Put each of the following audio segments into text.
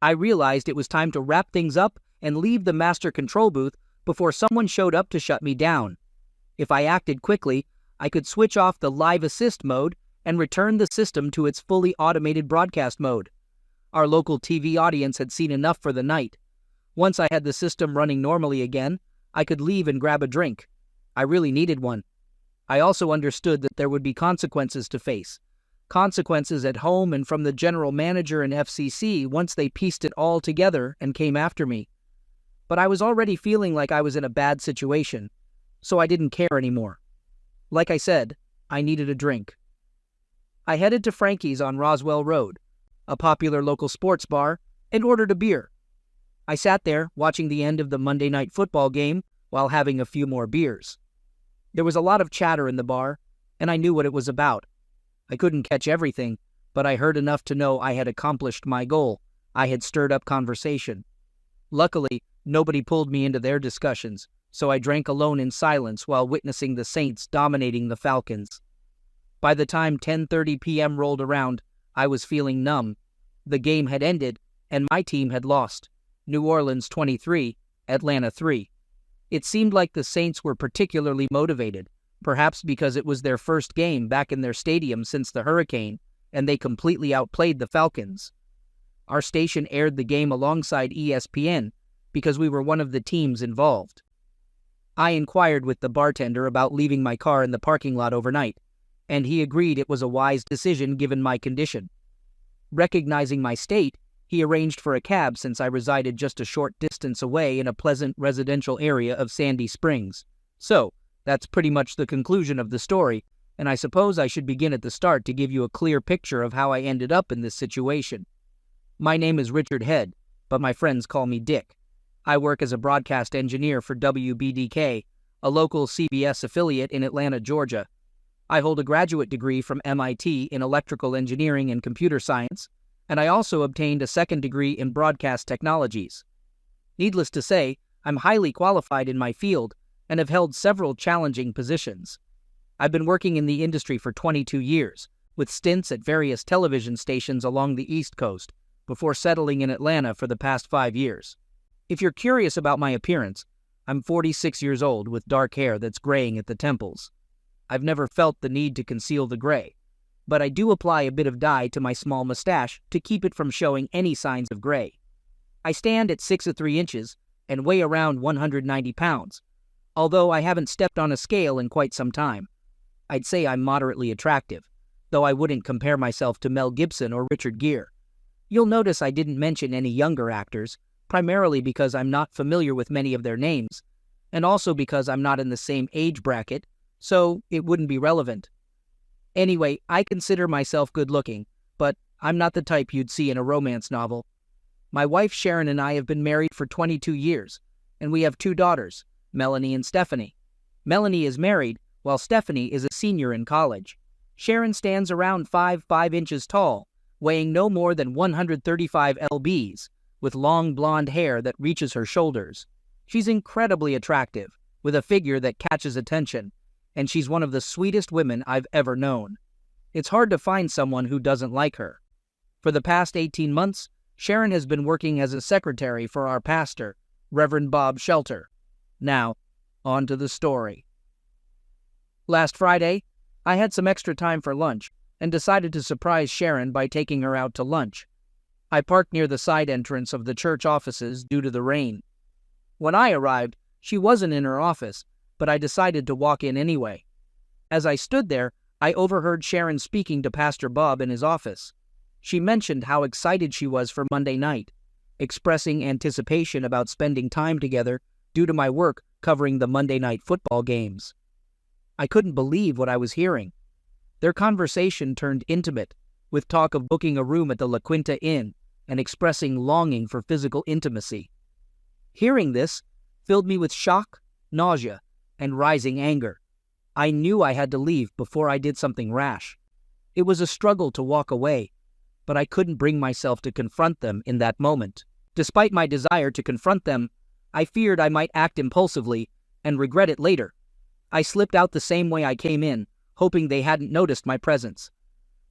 I realized it was time to wrap things up and leave the master control booth before someone showed up to shut me down. If I acted quickly, I could switch off the live assist mode and return the system to its fully automated broadcast mode. Our local TV audience had seen enough for the night. Once I had the system running normally again, I could leave and grab a drink. I really needed one. I also understood that there would be consequences to face. Consequences at home and from the general manager and FCC once they pieced it all together and came after me. But I was already feeling like I was in a bad situation, so I didn't care anymore. Like I said, I needed a drink. I headed to Frankie's on Roswell Road, a popular local sports bar, and ordered a beer. I sat there watching the end of the Monday night football game while having a few more beers. There was a lot of chatter in the bar, and I knew what it was about. I couldn't catch everything, but I heard enough to know I had accomplished my goal. I had stirred up conversation. Luckily, nobody pulled me into their discussions, so I drank alone in silence while witnessing the Saints dominating the Falcons. By the time 10:30 p.m. rolled around, I was feeling numb. The game had ended, and my team had lost. New Orleans 23, Atlanta 3. It seemed like the Saints were particularly motivated, perhaps because it was their first game back in their stadium since the hurricane, and they completely outplayed the Falcons. Our station aired the game alongside ESPN because we were one of the teams involved. I inquired with the bartender about leaving my car in the parking lot overnight, and he agreed it was a wise decision given my condition. Recognizing my state, he arranged for a cab since I resided just a short distance away in a pleasant residential area of Sandy Springs. So, that's pretty much the conclusion of the story, and I suppose I should begin at the start to give you a clear picture of how I ended up in this situation. My name is Richard Head, but my friends call me Dick. I work as a broadcast engineer for WBDK, a local CBS affiliate in Atlanta, Georgia. I hold a graduate degree from MIT in electrical engineering and computer science, and I also obtained a second degree in broadcast technologies. Needless to say, I'm highly qualified in my field and have held several challenging positions. I've been working in the industry for 22 years, with stints at various television stations along the East Coast, before settling in Atlanta for the past 5 years. If you're curious about my appearance, I'm 46 years old with dark hair that's graying at the temples. I've never felt the need to conceal the gray, but I do apply a bit of dye to my small mustache to keep it from showing any signs of gray. I stand at 6'3" and weigh around 190 pounds, although I haven't stepped on a scale in quite some time. I'd say I'm moderately attractive, though I wouldn't compare myself to Mel Gibson or Richard Gere. You'll notice I didn't mention any younger actors, primarily because I'm not familiar with many of their names, and also because I'm not in the same age bracket, so it wouldn't be relevant. Anyway, I consider myself good-looking, but I'm not the type you'd see in a romance novel. My wife Sharon and I have been married for 22 years, and we have 2 daughters, Melanie and Stephanie. Melanie is married, while Stephanie is a senior in college. Sharon stands around 5 inches tall, weighing no more than 135 lbs, with long blonde hair that reaches her shoulders. She's incredibly attractive, with a figure that catches attention, and she's one of the sweetest women I've ever known. It's hard to find someone who doesn't like her. For the past 18 months, Sharon has been working as a secretary for our pastor, Reverend Bob Shelter. Now, on to the story. Last Friday, I had some extra time for lunch and decided to surprise Sharon by taking her out to lunch. I parked near the side entrance of the church offices due to the rain. When I arrived, she wasn't in her office, but I decided to walk in anyway. As I stood there, I overheard Sharon speaking to Pastor Bob in his office. She mentioned how excited she was for Monday night, expressing anticipation about spending time together due to my work covering the Monday night football games. I couldn't believe what I was hearing. Their conversation turned intimate, with talk of booking a room at the La Quinta Inn and expressing longing for physical intimacy. Hearing this filled me with shock, nausea, and rising anger. I knew I had to leave before I did something rash. It was a struggle to walk away, but I couldn't bring myself to confront them in that moment. Despite my desire to confront them, I feared I might act impulsively and regret it later. I slipped out the same way I came in, hoping they hadn't noticed my presence.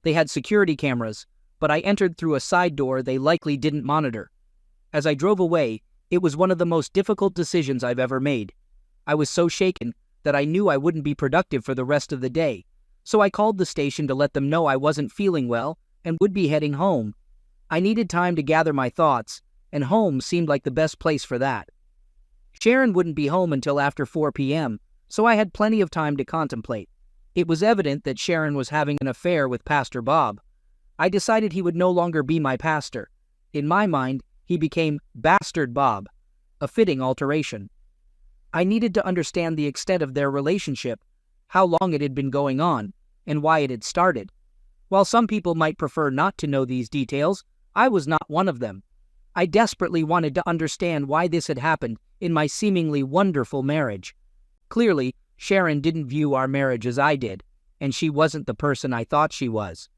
They had security cameras, but I entered through a side door they likely didn't monitor, As I drove away, it was one of the most difficult decisions I've ever made. I was so shaken that I knew I wouldn't be productive for the rest of the day, so I called the station to let them know I wasn't feeling well and would be heading home. I needed time to gather my thoughts, and home seemed like the best place for that. Sharon wouldn't be home until after 4 p.m., so I had plenty of time to contemplate. It was evident that Sharon was having an affair with Pastor Bob. I decided he would no longer be my pastor. In my mind, he became Bastard Bob, a fitting alteration. I needed to understand the extent of their relationship, how long it had been going on, and why it had started. While some people might prefer not to know these details, I was not one of them. I desperately wanted to understand why this had happened in my seemingly wonderful marriage. Clearly, Sharon didn't view our marriage as I did, and she wasn't the person I thought she was.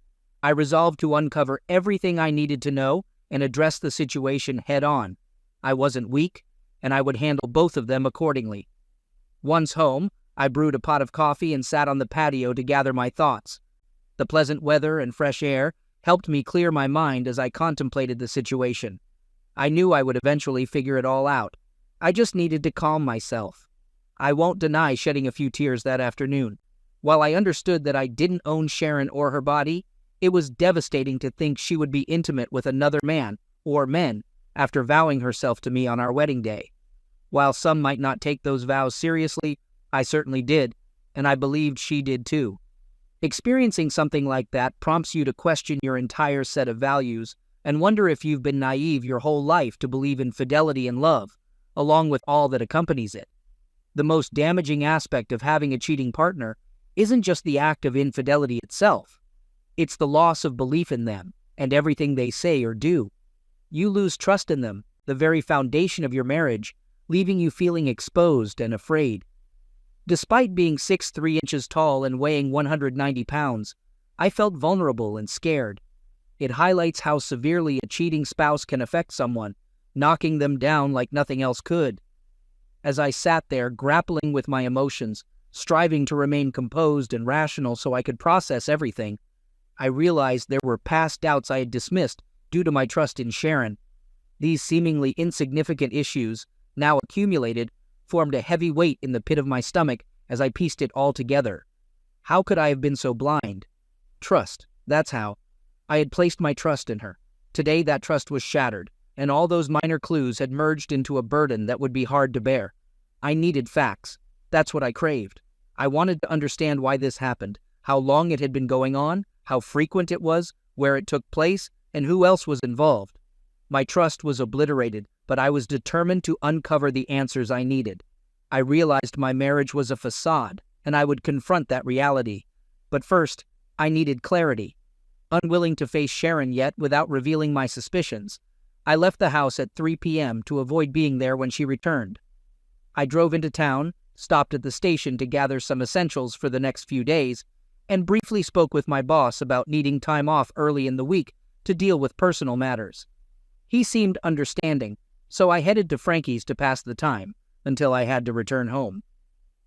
I resolved to uncover everything I needed to know and address the situation head-on. I wasn't weak, and I would handle both of them accordingly. Once home, I brewed a pot of coffee and sat on the patio to gather my thoughts. The pleasant weather and fresh air helped me clear my mind as I contemplated the situation. I knew I would eventually figure it all out. I just needed to calm myself. I won't deny shedding a few tears that afternoon. While I understood that I didn't own Sharon or her body, it was devastating to think she would be intimate with another man, or men, after vowing herself to me on our wedding day. While some might not take those vows seriously, I certainly did, and I believed she did too. Experiencing something like that prompts you to question your entire set of values and wonder if you've been naive your whole life to believe in fidelity and love, along with all that accompanies it. The most damaging aspect of having a cheating partner isn't just the act of infidelity itself. It's the loss of belief in them and everything they say or do. You lose trust in them, the very foundation of your marriage, leaving you feeling exposed and afraid. Despite being 6'3" tall and weighing 190 pounds, I felt vulnerable and scared. It highlights how severely a cheating spouse can affect someone, knocking them down like nothing else could. As I sat there grappling with my emotions, striving to remain composed and rational so I could process everything, I realized there were past doubts I had dismissed due to my trust in Sharon. These seemingly insignificant issues, now accumulated, formed a heavy weight in the pit of my stomach as I pieced it all together. How could I have been so blind? Trust, that's how. I had placed my trust in her. Today that trust was shattered, and all those minor clues had merged into a burden that would be hard to bear. I needed facts. That's what I craved. I wanted to understand why this happened, how long it had been going on, how frequent it was, where it took place, and who else was involved. My trust was obliterated, but I was determined to uncover the answers I needed. I realized my marriage was a facade, and I would confront that reality. But first, I needed clarity. Unwilling to face Sharon yet without revealing my suspicions, I left the house at 3 p.m. to avoid being there when she returned. I drove into town, stopped at the station to gather some essentials for the next few days, and briefly spoke with my boss about needing time off early in the week to deal with personal matters. He seemed understanding, so I headed to Frankie's to pass the time until I had to return home.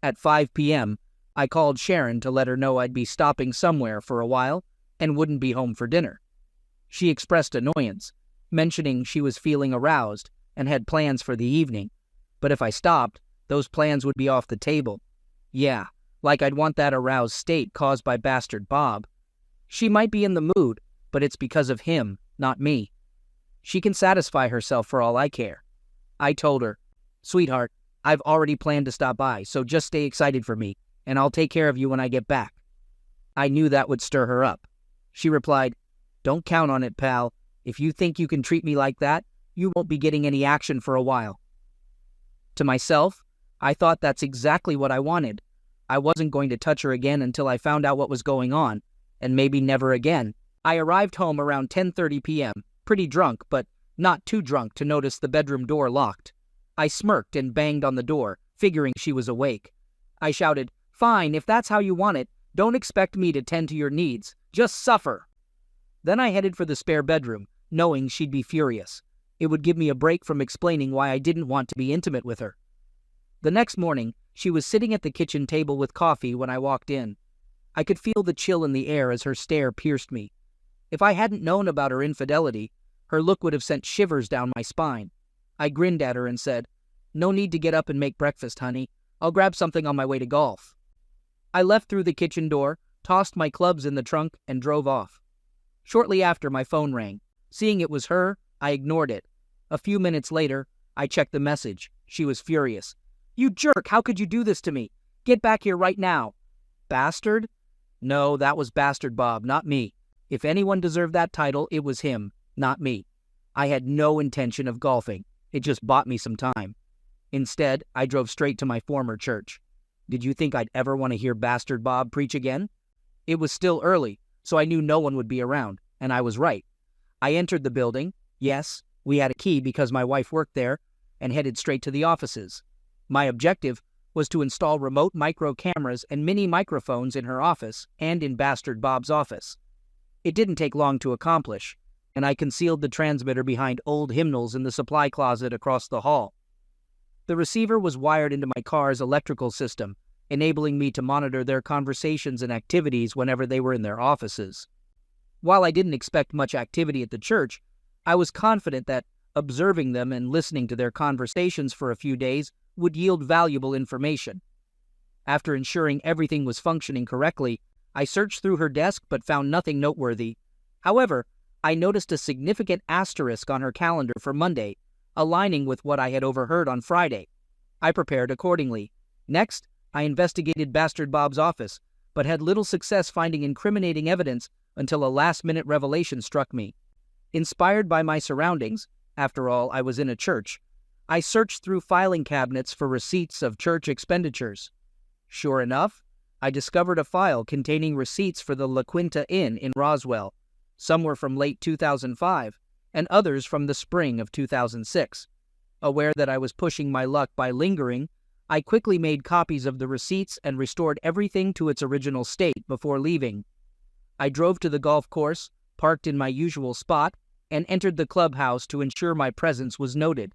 At 5 p.m., I called Sharon to let her know I'd be stopping somewhere for a while and wouldn't be home for dinner. She expressed annoyance, mentioning she was feeling aroused and had plans for the evening, but if I stopped, those plans would be off the table. Yeah, like I'd want that aroused state caused by Bastard Bob. She might be in the mood, but it's because of him, not me. She can satisfy herself for all I care. I told her, "Sweetheart, I've already planned to stop by, so just stay excited for me, and I'll take care of you when I get back." I knew that would stir her up. She replied, "Don't count on it, pal. If you think you can treat me like that, you won't be getting any action for a while." To myself, I thought that's exactly what I wanted. I wasn't going to touch her again until I found out what was going on, and maybe never again. I arrived home around 10:30 p.m., pretty drunk, but not too drunk to notice the bedroom door locked. I smirked and banged on the door, figuring she was awake. I shouted, "Fine, if that's how you want it, don't expect me to tend to your needs. Just suffer." Then I headed for the spare bedroom, knowing she'd be furious. It would give me a break from explaining why I didn't want to be intimate with her. The next morning, she was sitting at the kitchen table with coffee when I walked in. I could feel the chill in the air as her stare pierced me. If I hadn't known about her infidelity, her look would have sent shivers down my spine. I grinned at her and said, "No need to get up and make breakfast, honey. I'll grab something on my way to golf." I left through the kitchen door, tossed my clubs in the trunk, and drove off. Shortly after, my phone rang. Seeing it was her, I ignored it. A few minutes later, I checked the message. She was furious. "You jerk, how could you do this to me? Get back here right now." Bastard? No, that was Bastard Bob, not me. If anyone deserved that title, it was him, not me. I had no intention of golfing. It just bought me some time. Instead, I drove straight to my former church. Did you think I'd ever want to hear Bastard Bob preach again? It was still early, so I knew no one would be around, and I was right. I entered the building. Yes, we had a key because my wife worked there, and headed straight to the offices. My objective was to install remote micro cameras and mini microphones in her office and in Bastard Bob's office. It didn't take long to accomplish, and I concealed the transmitter behind old hymnals in the supply closet across the hall. The receiver was wired into my car's electrical system, enabling me to monitor their conversations and activities whenever they were in their offices. While I didn't expect much activity at the church, I was confident that observing them and listening to their conversations for a few days would yield valuable information. After ensuring everything was functioning correctly, I searched through her desk but found nothing noteworthy. However, I noticed a significant asterisk on her calendar for Monday, aligning with what I had overheard on Friday. I prepared accordingly. Next, I investigated Bastard Bob's office, but had little success finding incriminating evidence until a last-minute revelation struck me. Inspired by my surroundings, after all, I was in a church, I searched through filing cabinets for receipts of church expenditures. Sure enough, I discovered a file containing receipts for the La Quinta Inn in Roswell. Some were from late 2005, and others from the spring of 2006. Aware that I was pushing my luck by lingering, I quickly made copies of the receipts and restored everything to its original state before leaving. I drove to the golf course, parked in my usual spot, and entered the clubhouse to ensure my presence was noted.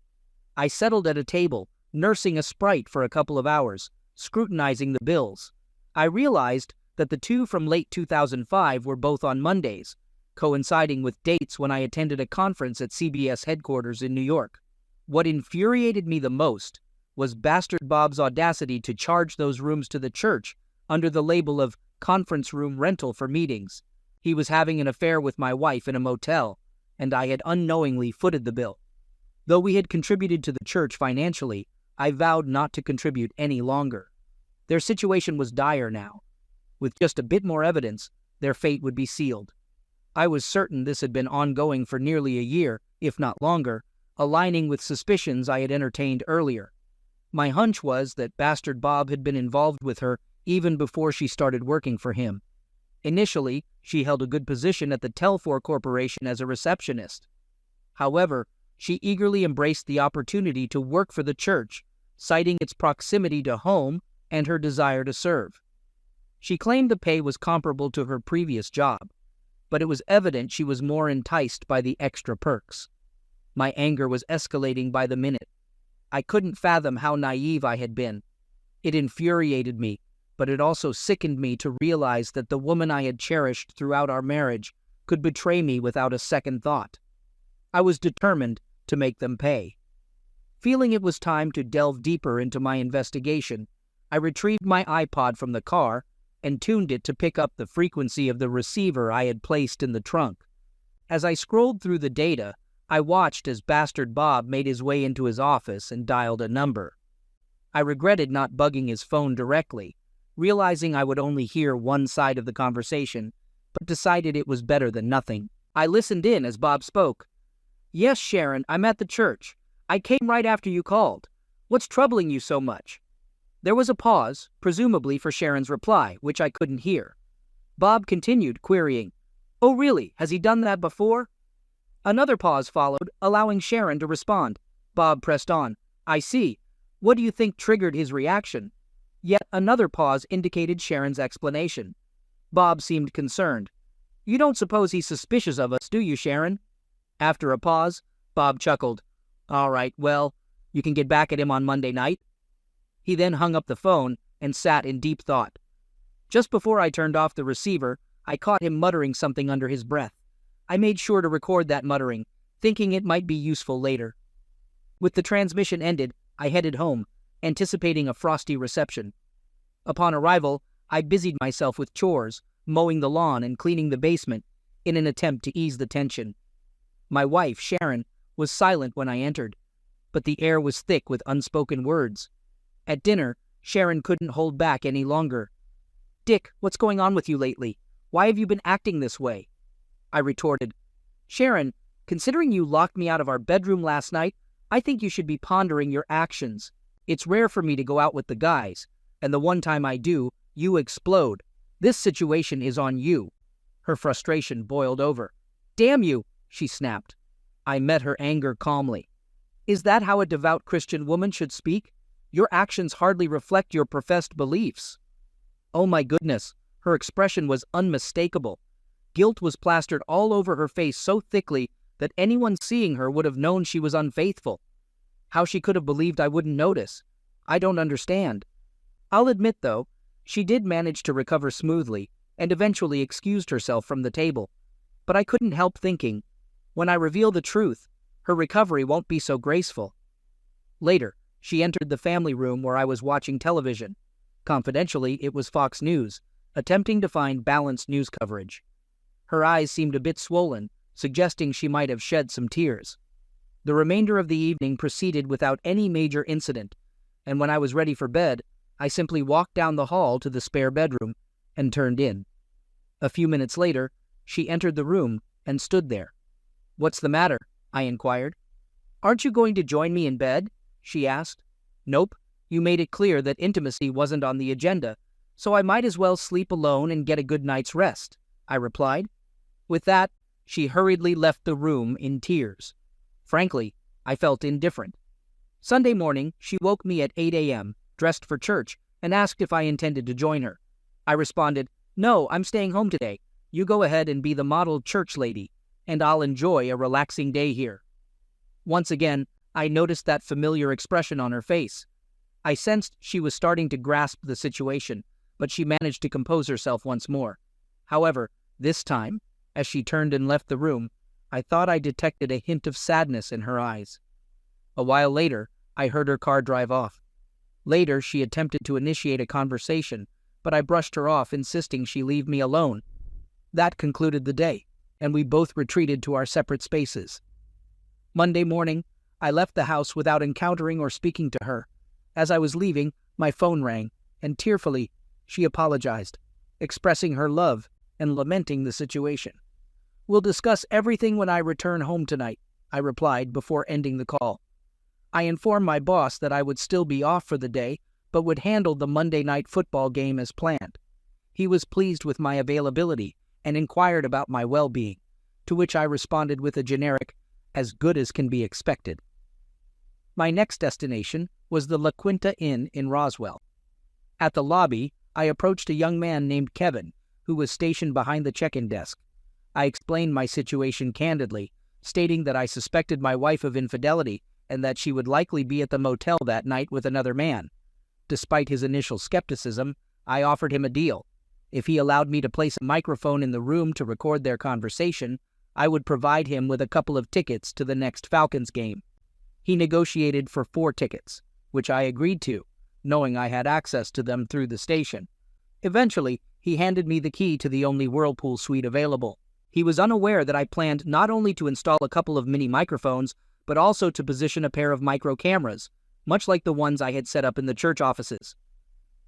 I settled at a table, nursing a Sprite for a couple of hours, scrutinizing the bills. I realized that the two from late 2005 were both on Mondays, coinciding with dates when I attended a conference at CBS headquarters in New York. What infuriated me the most was Bastard Bob's audacity to charge those rooms to the church under the label of conference room rental for meetings. He was having an affair with my wife in a motel, and I had unknowingly footed the bill. Though we had contributed to the church financially, I vowed not to contribute any longer. Their situation was dire now. With just a bit more evidence, their fate would be sealed. I was certain this had been ongoing for nearly a year, if not longer, aligning with suspicions I had entertained earlier. My hunch was that Bastard Bob had been involved with her even before she started working for him. Initially, she held a good position at the Telfor Corporation as a receptionist. However, she eagerly embraced the opportunity to work for the church, citing its proximity to home and her desire to serve. She claimed the pay was comparable to her previous job, but it was evident she was more enticed by the extra perks. My anger was escalating by the minute. I couldn't fathom how naive I had been. It infuriated me, but it also sickened me to realize that the woman I had cherished throughout our marriage could betray me without a second thought. I was determined to make them pay. Feeling it was time to delve deeper into my investigation, I retrieved my iPod from the car and tuned it to pick up the frequency of the receiver I had placed in the trunk. As I scrolled through the data, I watched as Bastard Bob made his way into his office and dialed a number. I regretted not bugging his phone directly, realizing I would only hear one side of the conversation, but decided it was better than nothing. I listened in as Bob spoke. "Yes, Sharon, I'm at the church. I came right after you called. What's troubling you so much?" There was a pause, presumably for Sharon's reply, which I couldn't hear. Bob continued, querying, "Oh really, has he done that before?" Another pause followed, allowing Sharon to respond. Bob pressed on, "I see. What do you think triggered his reaction?" Yet another pause indicated Sharon's explanation. Bob seemed concerned. "You don't suppose he's suspicious of us, do you, Sharon?" After a pause, Bob chuckled. "All right, well, you can get back at him on Monday night." He then hung up the phone and sat in deep thought. Just before I turned off the receiver, I caught him muttering something under his breath. I made sure to record that muttering, thinking it might be useful later. With the transmission ended, I headed home, anticipating a frosty reception. Upon arrival, I busied myself with chores, mowing the lawn and cleaning the basement, in an attempt to ease the tension. My wife, Sharon, was silent when I entered, but the air was thick with unspoken words. At dinner, Sharon couldn't hold back any longer. "Dick, what's going on with you lately? Why have you been acting this way?" I retorted. "Sharon, considering you locked me out of our bedroom last night, I think you should be pondering your actions. It's rare for me to go out with the guys, and the one time I do, you explode. This situation is on you." Her frustration boiled over. "Damn you," she snapped. I met her anger calmly. "Is that how a devout Christian woman should speak? Your actions hardly reflect your professed beliefs." Oh my goodness, her expression was unmistakable. Guilt was plastered all over her face so thickly that anyone seeing her would have known she was unfaithful. How she could have believed I wouldn't notice, I don't understand. I'll admit, though, she did manage to recover smoothly and eventually excused herself from the table. But I couldn't help thinking, when I reveal the truth, her recovery won't be so graceful. Later, she entered the family room where I was watching television. Confidentially, it was Fox News, attempting to find balanced news coverage. Her eyes seemed a bit swollen, suggesting she might have shed some tears. The remainder of the evening proceeded without any major incident, and when I was ready for bed, I simply walked down the hall to the spare bedroom and turned in. A few minutes later, she entered the room and stood there. "What's the matter?" I inquired. "Aren't you going to join me in bed?" she asked. "Nope, you made it clear that intimacy wasn't on the agenda, so I might as well sleep alone and get a good night's rest," I replied. With that, she hurriedly left the room in tears. Frankly, I felt indifferent. Sunday morning, she woke me at 8 a.m., dressed for church, and asked if I intended to join her. I responded, "No, I'm staying home today. You go ahead and be the model church lady, and I'll enjoy a relaxing day here." Once again, I noticed that familiar expression on her face. I sensed she was starting to grasp the situation, but she managed to compose herself once more. However, this time, as she turned and left the room, I thought I detected a hint of sadness in her eyes. A while later, I heard her car drive off. Later, she attempted to initiate a conversation, but I brushed her off, insisting she leave me alone. That concluded the day, and we both retreated to our separate spaces. Monday morning, I left the house without encountering or speaking to her. As I was leaving, my phone rang, and tearfully, she apologized, expressing her love and lamenting the situation. "We'll discuss everything when I return home tonight," I replied before ending the call. I informed my boss that I would still be off for the day, but would handle the Monday night football game as planned. He was pleased with my availability and inquired about my well-being, to which I responded with a generic, "as good as can be expected." My next destination was the La Quinta Inn in Roswell. At the lobby, I approached a young man named Kevin, who was stationed behind the check-in desk. I explained my situation candidly, stating that I suspected my wife of infidelity and that she would likely be at the motel that night with another man. Despite his initial skepticism, I offered him a deal. If he allowed me to place a microphone in the room to record their conversation, I would provide him with a couple of tickets to the next Falcons game. He negotiated for 4 tickets, which I agreed to, knowing I had access to them through the station. Eventually, he handed me the key to the only whirlpool suite available. He was unaware that I planned not only to install a couple of mini microphones, but also to position a pair of micro cameras, much like the ones I had set up in the church offices.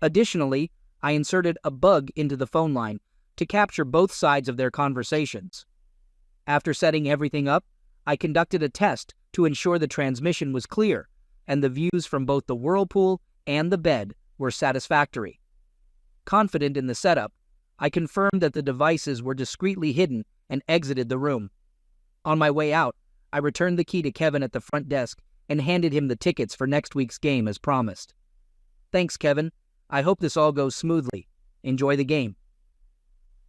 Additionally, I inserted a bug into the phone line to capture both sides of their conversations. After setting everything up, I conducted a test to ensure the transmission was clear, and the views from both the whirlpool and the bed were satisfactory. Confident in the setup, I confirmed that the devices were discreetly hidden and exited the room. On my way out, I returned the key to Kevin at the front desk and handed him the tickets for next week's game as promised. "Thanks, Kevin. I hope this all goes smoothly. Enjoy the game."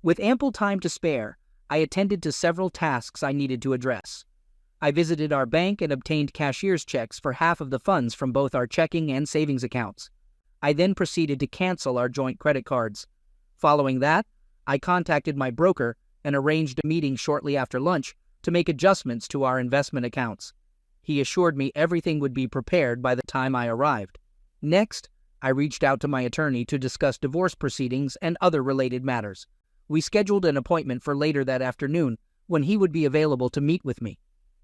With ample time to spare, I attended to several tasks I needed to address. I visited our bank and obtained cashier's checks for half of the funds from both our checking and savings accounts. I then proceeded to cancel our joint credit cards. Following that, I contacted my broker and arranged a meeting shortly after lunch to make adjustments to our investment accounts. He assured me everything would be prepared by the time I arrived. Next, I reached out to my attorney to discuss divorce proceedings and other related matters. We scheduled an appointment for later that afternoon when he would be available to meet with me.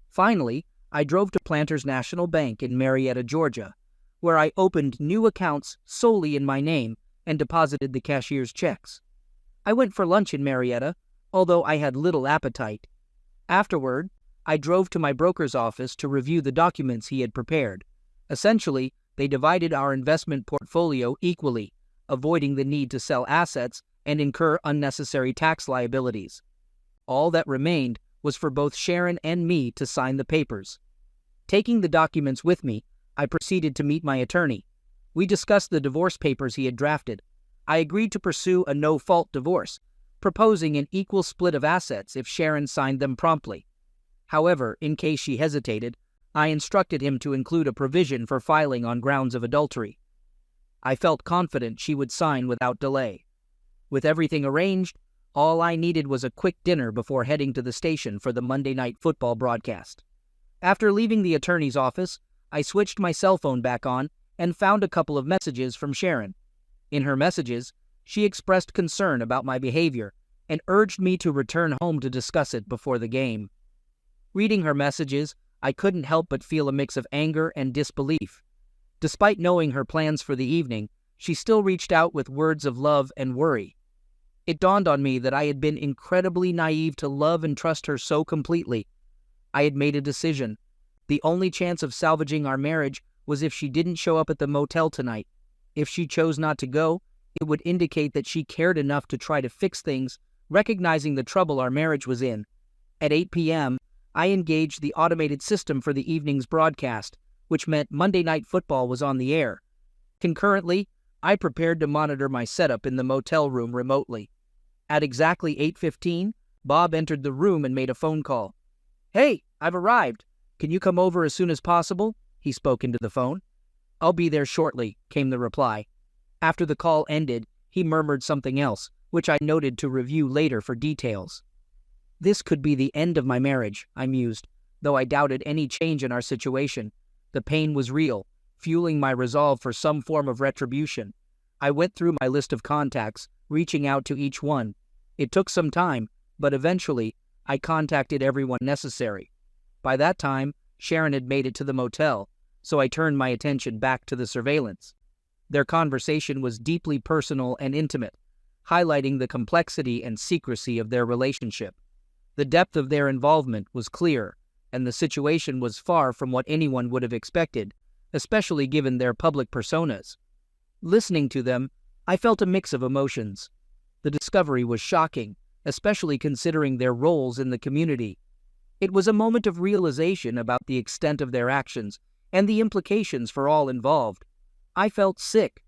Finally, I drove to Planters National Bank in Marietta, Georgia, where I opened new accounts solely in my name and deposited the cashier's checks. I went for lunch in Marietta, although I had little appetite. Afterward, I drove to my broker's office to review the documents he had prepared. Essentially, they divided our investment portfolio equally, avoiding the need to sell assets and incur unnecessary tax liabilities. All that remained was for both Sharon and me to sign the papers. Taking the documents with me, I proceeded to meet my attorney. We discussed the divorce papers he had drafted. I agreed to pursue a no-fault divorce, proposing an equal split of assets if Sharon signed them promptly. However, in case she hesitated, I instructed him to include a provision for filing on grounds of adultery. I felt confident she would sign without delay. With everything arranged, all I needed was a quick dinner before heading to the station for the Monday Night Football broadcast. After leaving the attorney's office, I switched my cell phone back on and found a couple of messages from Sharon. In her messages, she expressed concern about my behavior and urged me to return home to discuss it before the game. Reading her messages, I couldn't help but feel a mix of anger and disbelief. Despite knowing her plans for the evening, she still reached out with words of love and worry. It dawned on me that I had been incredibly naive to love and trust her so completely. I had made a decision. The only chance of salvaging our marriage was if she didn't show up at the motel tonight. If she chose not to go, it would indicate that she cared enough to try to fix things, recognizing the trouble our marriage was in. At 8 p.m., I engaged the automated system for the evening's broadcast, which meant Monday Night Football was on the air. Concurrently, I prepared to monitor my setup in the motel room remotely. At exactly 8:15, Bob entered the room and made a phone call. "Hey, I've arrived. Can you come over as soon as possible?" he spoke into the phone. "I'll be there shortly," came the reply. After the call ended, he murmured something else, which I noted to review later for details. This could be the end of my marriage, I mused, though I doubted any change in our situation. The pain was real, fueling my resolve for some form of retribution. I went through my list of contacts, reaching out to each one. It took some time, but eventually, I contacted everyone necessary. By that time, Sharon had made it to the motel, so I turned my attention back to the surveillance. Their conversation was deeply personal and intimate, highlighting the complexity and secrecy of their relationship. The depth of their involvement was clear, and the situation was far from what anyone would have expected, especially given their public personas. Listening to them, I felt a mix of emotions. The discovery was shocking, especially considering their roles in the community. It was a moment of realization about the extent of their actions and the implications for all involved. I felt sick.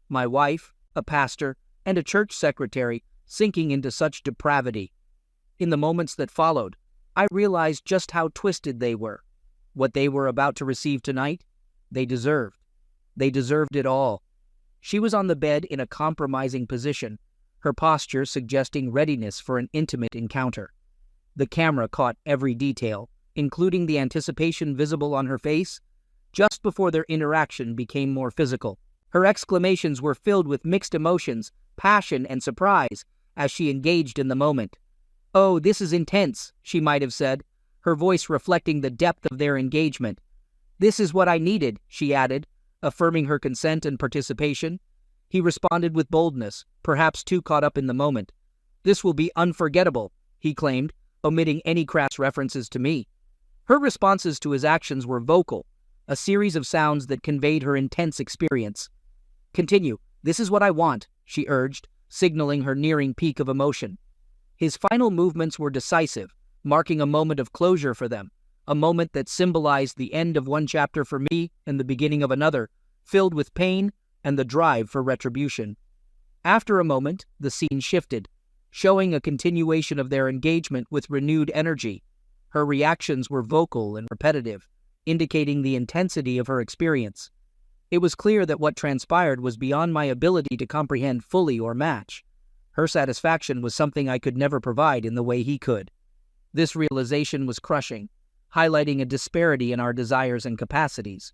My wife, a pastor, and a church secretary sinking into such depravity. In the moments that followed, I realized just how twisted they were. What they were about to receive tonight, they deserved. They deserved it all. She was on the bed in a compromising position, her posture suggesting readiness for an intimate encounter. The camera caught every detail, including the anticipation visible on her face, just before their interaction became more physical. Her exclamations were filled with mixed emotions, passion, and surprise as she engaged in the moment. "Oh, this is intense," she might have said, her voice reflecting the depth of their engagement. "This is what I needed," she added, affirming her consent and participation. He responded with boldness, perhaps too caught up in the moment. "This will be unforgettable," he claimed, omitting any crass references to me. Her responses to his actions were vocal, a series of sounds that conveyed her intense experience. "Continue. This is what I want," she urged, signaling her nearing peak of emotion. His final movements were decisive, marking a moment of closure for them, a moment that symbolized the end of one chapter for me and the beginning of another, filled with pain and the drive for retribution. After a moment, the scene shifted, showing a continuation of their engagement with renewed energy. Her reactions were vocal and repetitive, indicating the intensity of her experience. It was clear that what transpired was beyond my ability to comprehend fully or match. Her satisfaction was something I could never provide in the way he could. This realization was crushing, highlighting a disparity in our desires and capacities.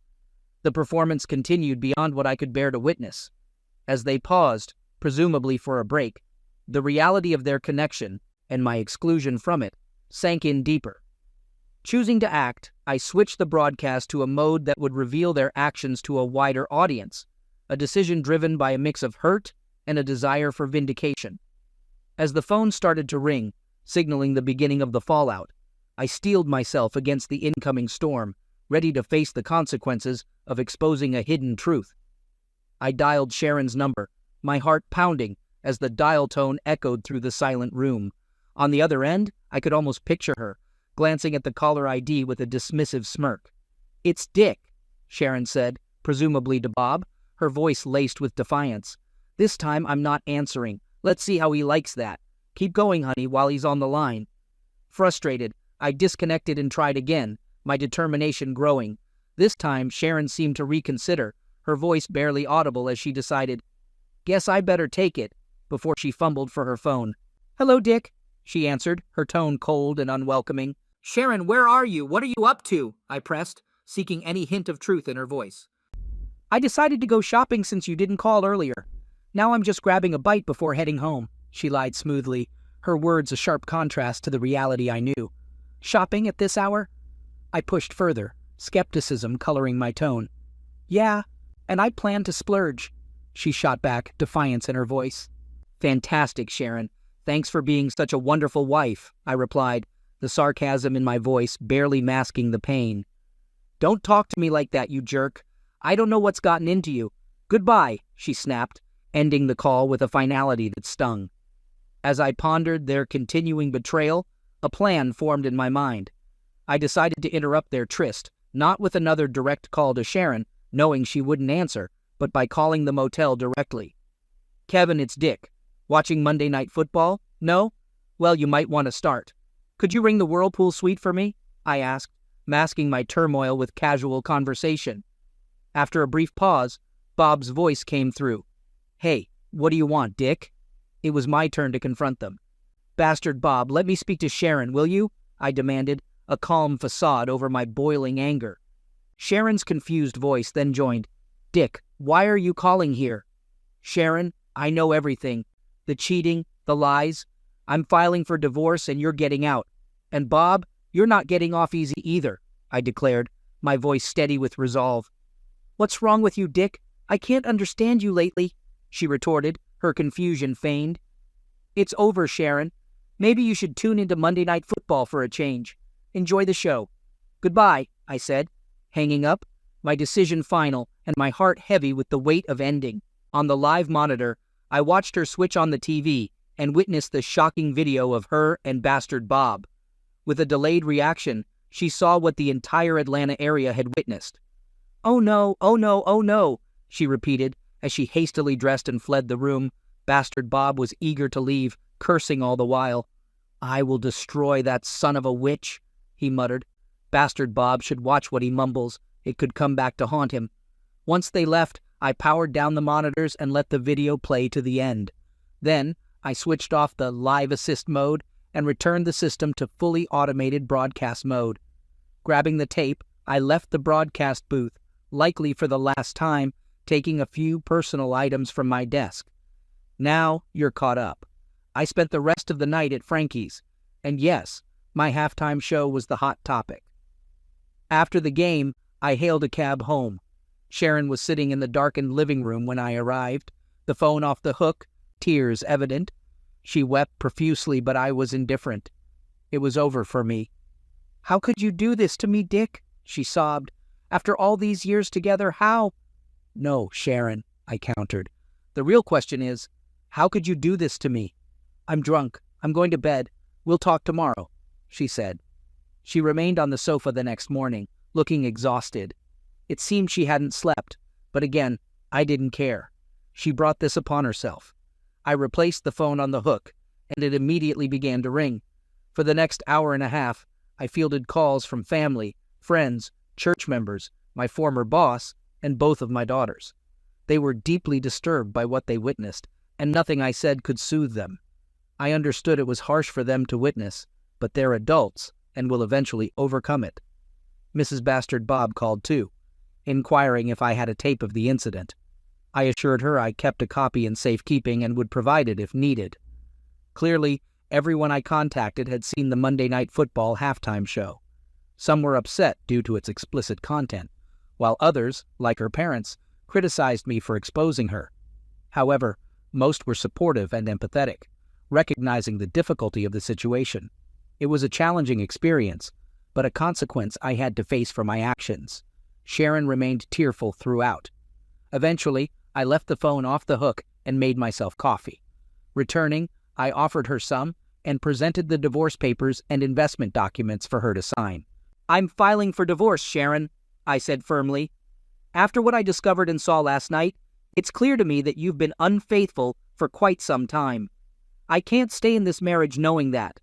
The performance continued beyond what I could bear to witness. As they paused, presumably for a break, the reality of their connection, and my exclusion from it, sank in deeper. Choosing to act, I switched the broadcast to a mode that would reveal their actions to a wider audience, a decision driven by a mix of hurt and a desire for vindication. As the phone started to ring, signaling the beginning of the fallout, I steeled myself against the incoming storm, ready to face the consequences of exposing a hidden truth. I dialed Sharon's number, my heart pounding as the dial tone echoed through the silent room. On the other end, I could almost picture her, glancing at the caller ID with a dismissive smirk. "It's Dick," Sharon said, presumably to Bob, her voice laced with defiance. "This time I'm not answering. Let's see how he likes that. Keep going, honey, while he's on the line." Frustrated, I disconnected and tried again, my determination growing. This time, Sharon seemed to reconsider, her voice barely audible as she decided, "Guess I better take it," before she fumbled for her phone. "Hello, Dick," she answered, her tone cold and unwelcoming. "Sharon, where are you? What are you up to?" I pressed, seeking any hint of truth in her voice. "I decided to go shopping since you didn't call earlier. Now I'm just grabbing a bite before heading home," she lied smoothly, her words a sharp contrast to the reality I knew. "Shopping at this hour?" I pushed further, skepticism coloring my tone. "Yeah, and I plan to splurge," she shot back, defiance in her voice. "Fantastic, Sharon. Thanks for being such a wonderful wife," I replied, the sarcasm in my voice barely masking the pain. "Don't talk to me like that, you jerk. I don't know what's gotten into you. Goodbye," she snapped, ending the call with a finality that stung. As I pondered their continuing betrayal, a plan formed in my mind. I decided to interrupt their tryst, not with another direct call to Sharon, knowing she wouldn't answer, but by calling the motel directly. "Kevin, it's Dick. Watching Monday Night Football? No? Well, you might want to start. Could you ring the Whirlpool suite for me?" I asked, masking my turmoil with casual conversation. After a brief pause, Bob's voice came through. "Hey, what do you want, Dick?" It was my turn to confront them. "Bastard Bob, let me speak to Sharon, will you?" I demanded, a calm facade over my boiling anger. Sharon's confused voice then joined. "Dick, why are you calling here?" "Sharon, I know everything. The cheating, the lies. I'm filing for divorce and you're getting out. And Bob, you're not getting off easy either," I declared, my voice steady with resolve. "What's wrong with you, Dick? I can't understand you lately," she retorted, her confusion feigned. "It's over, Sharon. Maybe you should tune into Monday Night Football for a change. Enjoy the show." "Goodbye," I said, hanging up, my decision final and my heart heavy with the weight of ending. On the live monitor, I watched her switch on the TV and witnessed the shocking video of her and Bastard Bob. With a delayed reaction, she saw what the entire Atlanta area had witnessed. "Oh no, oh no, oh no," she repeated as she hastily dressed and fled the room. Bastard Bob was eager to leave, cursing all the while. "I will destroy that son of a witch," he muttered. Bastard Bob should watch what he mumbles. It could come back to haunt him. Once they left, I powered down the monitors and let the video play to the end. Then, I switched off the live assist mode and returned the system to fully automated broadcast mode. Grabbing the tape, I left the broadcast booth, likely for the last time, taking a few personal items from my desk. Now, you're caught up. I spent the rest of the night at Frankie's, and yes, my halftime show was the hot topic. After the game, I hailed a cab home. Sharon was sitting in the darkened living room when I arrived, the phone off the hook, tears evident. She wept profusely, but I was indifferent. It was over for me. "How could you do this to me, Dick?" she sobbed. "After all these years together, how?" "No, Sharon," I countered. "The real question is, how could you do this to me?" "I'm drunk. I'm going to bed. We'll talk tomorrow," she said. She remained on the sofa the next morning, looking exhausted. It seemed she hadn't slept, but again, I didn't care. She brought this upon herself. I replaced the phone on the hook, and it immediately began to ring. For the next hour and a half, I fielded calls from family, friends, church members, my former boss, and both of my daughters. They were deeply disturbed by what they witnessed, and nothing I said could soothe them. I understood it was harsh for them to witness, but they're adults and will eventually overcome it. Mrs. Bastard Bob called too, inquiring if I had a tape of the incident. I assured her I kept a copy in safekeeping and would provide it if needed. Clearly, everyone I contacted had seen the Monday Night Football halftime show. Some were upset due to its explicit content, while others, like her parents, criticized me for exposing her. However, most were supportive and empathetic, recognizing the difficulty of the situation. It was a challenging experience, but a consequence I had to face for my actions. Sharon remained tearful throughout. Eventually, I left the phone off the hook and made myself coffee. Returning, I offered her some and presented the divorce papers and investment documents for her to sign. "I'm filing for divorce, Sharon," I said firmly. "After what I discovered and saw last night, it's clear to me that you've been unfaithful for quite some time. I can't stay in this marriage knowing that.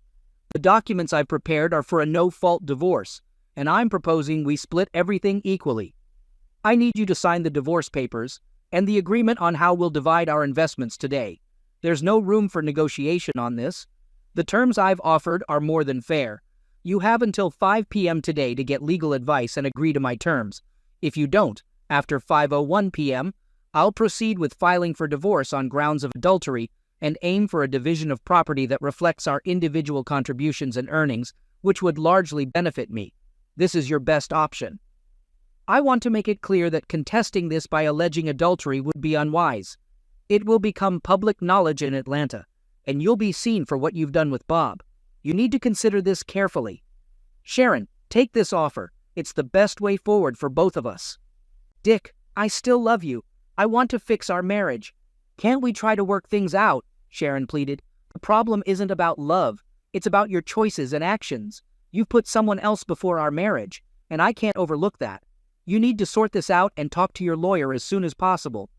The documents I've prepared are for a no-fault divorce, and I'm proposing we split everything equally. I need you to sign the divorce papers and the agreement on how we'll divide our investments today. There's no room for negotiation on this. The terms I've offered are more than fair. You have until 5 p.m. today to get legal advice and agree to my terms. If you don't, after 5:01 p.m., I'll proceed with filing for divorce on grounds of adultery and aim for a division of property that reflects our individual contributions and earnings, which would largely benefit me. This is your best option. I want to make it clear that contesting this by alleging adultery would be unwise. It will become public knowledge in Atlanta, and you'll be seen for what you've done with Bob. You need to consider this carefully. Sharon, take this offer. It's the best way forward for both of us." "Dick, I still love you. I want to fix our marriage. Can't we try to work things out?" Sharon pleaded. "The problem isn't about love. It's about your choices and actions. You've put someone else before our marriage, and I can't overlook that. You need to sort this out and talk to your lawyer as soon as possible."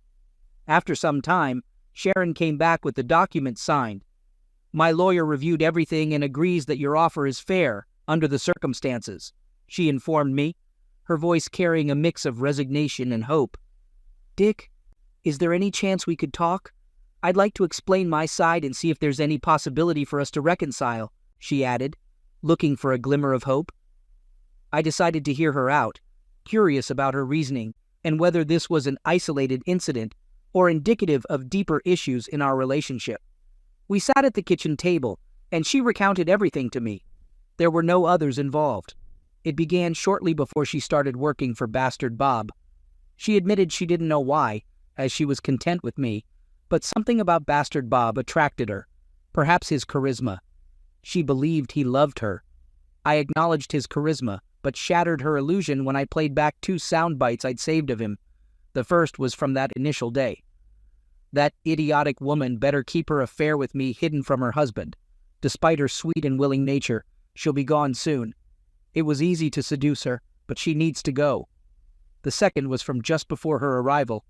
After some time, Sharon came back with the document signed. "My lawyer reviewed everything and agrees that your offer is fair under the circumstances," she informed me, her voice carrying a mix of resignation and hope. "Dick, is there any chance we could talk? I'd like to explain my side and see if there's any possibility for us to reconcile," she added, looking for a glimmer of hope. I decided to hear her out, curious about her reasoning and whether this was an isolated incident or indicative of deeper issues in our relationship. We sat at the kitchen table, and she recounted everything to me. There were no others involved. It began shortly before she started working for Bastard Bob. She admitted she didn't know why, as she was content with me, but something about Bastard Bob attracted her, perhaps his charisma. She believed he loved her. I acknowledged his charisma, but shattered her illusion when I played back 2 sound bites I'd saved of him. The first was from that initial day. "That idiotic woman better keep her affair with me hidden from her husband. Despite her sweet and willing nature, she'll be gone soon. It was easy to seduce her, but she needs to go." The second was from just before her arrival.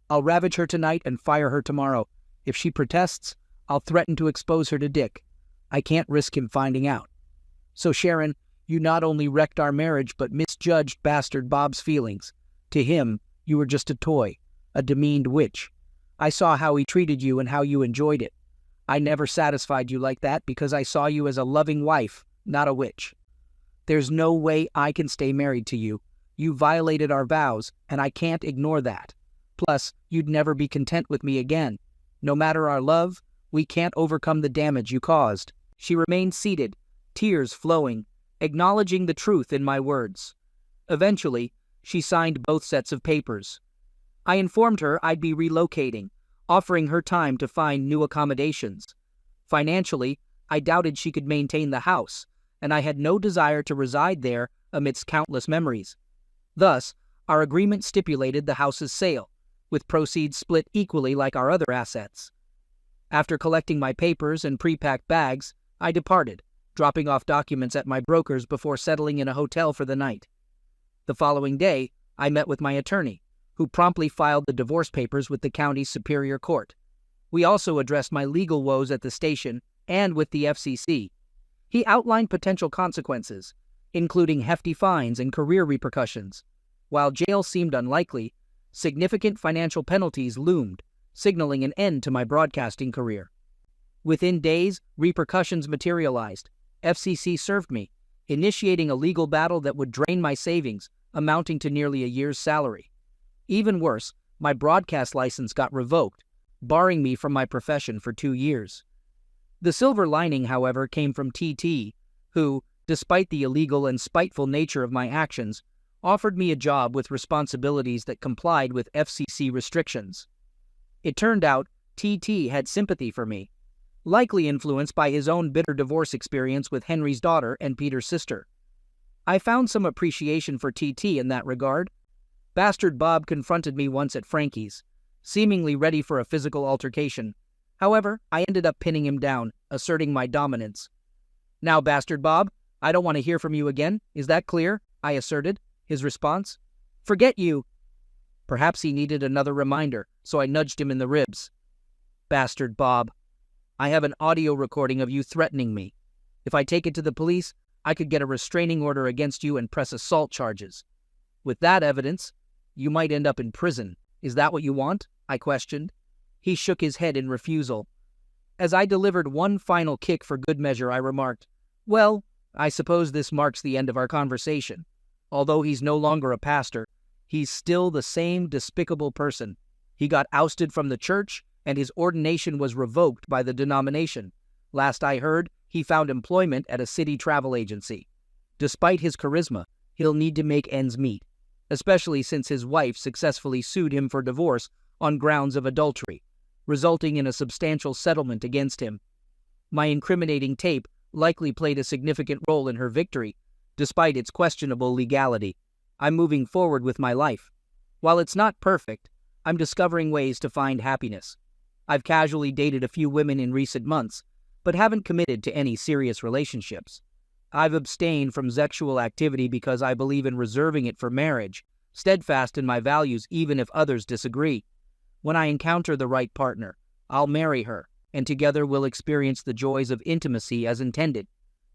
"I'll ravage her tonight and fire her tomorrow. If she protests, I'll threaten to expose her to Dick. I can't risk him finding out." So Sharon, you not only wrecked our marriage but misjudged Bastard Bob's feelings. To him, you were just a toy, a demeaned witch. I saw how he treated you and how you enjoyed it. I never satisfied you like that because I saw you as a loving wife, not a witch. There's no way I can stay married to you. You violated our vows, and I can't ignore that. Plus, you'd never be content with me again. No matter our love, we can't overcome the damage you caused." She remained seated, tears flowing, acknowledging the truth in my words. Eventually, she signed both sets of papers. I informed her I'd be relocating, offering her time to find new accommodations. Financially, I doubted she could maintain the house, and I had no desire to reside there amidst countless memories. Thus, our agreement stipulated the house's sale, with proceeds split equally like our other assets. After collecting my papers and pre-packed bags, I departed, dropping off documents at my broker's before settling in a hotel for the night. The following day, I met with my attorney, who promptly filed the divorce papers with the county superior court. We also addressed my legal woes at the station and with the FCC. He outlined potential consequences, including hefty fines and career repercussions. While jail seemed unlikely, significant financial penalties loomed, signaling an end to my broadcasting career. Within days, repercussions materialized. FCC served me, initiating a legal battle that would drain my savings, amounting to nearly a year's salary. Even worse, my broadcast license got revoked, barring me from my profession for 2 years. The silver lining, however, came from TT, who, despite the illegal and spiteful nature of my actions, offered me a job with responsibilities that complied with FCC restrictions. It turned out TT had sympathy for me, likely influenced by his own bitter divorce experience with Henry's daughter and Peter's sister. I found some appreciation for TT in that regard. Bastard Bob confronted me once at Frankie's, seemingly ready for a physical altercation. However, I ended up pinning him down, asserting my dominance. "Now, Bastard Bob, I don't want to hear from you again. Is that clear?" I asserted. His response? "Forget you." Perhaps he needed another reminder, so I nudged him in the ribs. "Bastard Bob, I have an audio recording of you threatening me. If I take it to the police, I could get a restraining order against you and press assault charges. With that evidence, you might end up in prison. Is that what you want?" I questioned. He shook his head in refusal. As I delivered one final kick for good measure, I remarked, "Well, I suppose this marks the end of our conversation. Although he's no longer a pastor, he's still the same despicable person. He got ousted from the church, and his ordination was revoked by the denomination. Last I heard, he found employment at a city travel agency. Despite his charisma, he'll need to make ends meet, especially since his wife successfully sued him for divorce on grounds of adultery, resulting in a substantial settlement against him. My incriminating tape likely played a significant role in her victory, despite its questionable legality. I'm moving forward with my life. While it's not perfect, I'm discovering ways to find happiness. I've casually dated a few women in recent months, but haven't committed to any serious relationships. I've abstained from sexual activity because I believe in reserving it for marriage, steadfast in my values even if others disagree. When I encounter the right partner, I'll marry her, and together we'll experience the joys of intimacy as intended.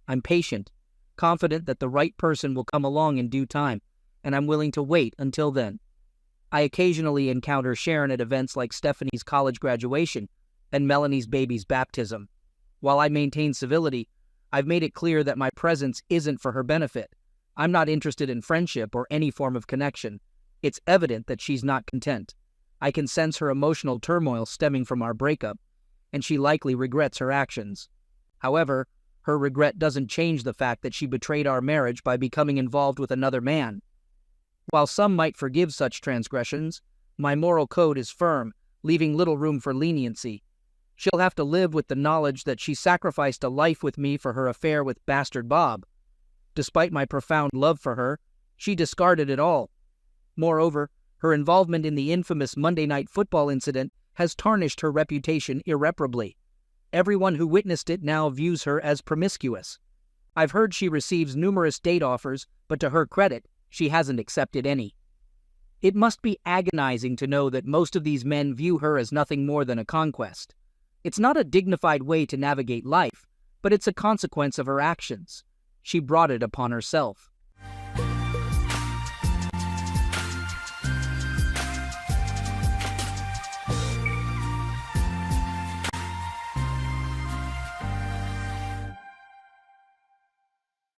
I'm patient, confident that the right person will come along in due time, and I'm willing to wait until then. I occasionally encounter Sharon at events like Stephanie's college graduation and Melanie's baby's baptism. While I maintain civility, I've made it clear that my presence isn't for her benefit. I'm not interested in friendship or any form of connection. It's evident that she's not content. I can sense her emotional turmoil stemming from our breakup, and she likely regrets her actions. However, her regret doesn't change the fact that she betrayed our marriage by becoming involved with another man. While some might forgive such transgressions, my moral code is firm, leaving little room for leniency. She'll have to live with the knowledge that she sacrificed a life with me for her affair with Bastard Bob. Despite my profound love for her, she discarded it all. Moreover, her involvement in the infamous Monday Night Football incident has tarnished her reputation irreparably. Everyone who witnessed it now views her as promiscuous. I've heard she receives numerous date offers, but to her credit, she hasn't accepted any. It must be agonizing to know that most of these men view her as nothing more than a conquest. It's not a dignified way to navigate life, but it's a consequence of her actions. She brought it upon herself.